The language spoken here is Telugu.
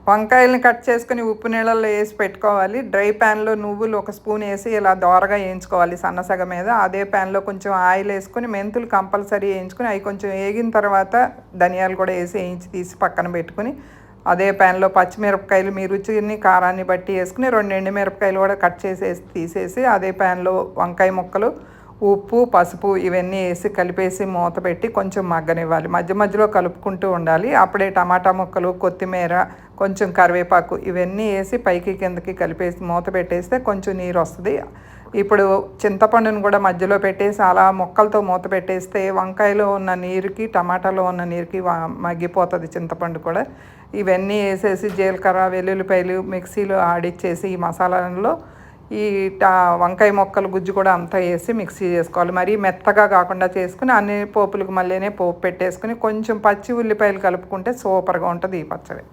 వంకాయలని కట్ చేసుకొని ఉప్పు నీళ్ళల్లో వేసి పెట్టుకోవాలి. డ్రై ప్యాన్లో నువ్వులు ఒక స్పూన్ వేసి ఇలా దోరగా వేయించుకోవాలి సన్నసగ మీద. అదే ప్యాన్లో కొంచెం ఆయిల్ వేసుకొని మెంతులు కంపల్సరీ వేయించుకొని అవి కొంచెం వేగిన తర్వాత ధనియాలు కూడా వేసి వేయించి తీసి పక్కన పెట్టుకుని అదే ప్యాన్లో పచ్చిమిరపకాయలు మీ రుచిని కారాన్ని బట్టి వేసుకుని 2 ఎండుమిరపకాయలు కూడా కట్ చేసేసి తీసేసి అదే ప్యాన్లో వంకాయ ముక్కలు ఉప్పు పసుపు ఇవన్నీ వేసి కలిపేసి మూత పెట్టి కొంచెం మగ్గనివ్వాలి. మధ్య మధ్యలో కలుపుకుంటూ ఉండాలి. అప్పుడే టమాటా ముక్కలు కొత్తిమీర కొంచెం కరివేపాకు ఇవన్నీ వేసి పైకి కిందకి కలిపేసి మూత పెట్టేస్తే కొంచెం నీరు వస్తుంది. ఇప్పుడు చింతపండును కూడా మధ్యలో పెట్టేసి అలా ముక్కలతో మూత పెట్టేస్తే వంకాయలో ఉన్న నీరుకి టమాటాలో ఉన్న నీరుకి మగ్గిపోతుంది చింతపండు కూడా. ఇవన్నీ వేసేసి జీలకర్ర వెల్లుల్లిపాయలు మిక్సీలో ఆడిచ్చేసి ఈ మసాలాలో ఈ వంకాయ ముక్కలు గుజ్జు కూడా అంతా వేసి మిక్సీ చేసుకోవాలి. మరీ మెత్తగా కాకుండా చేసుకుని అన్ని పోపులకు మళ్ళీనే పోపు పెట్టేసుకుని కొంచెం పచ్చి ఉల్లిపాయలు కలుపుకుంటే సూపర్గా ఉంటుంది ఈ పచ్చడి.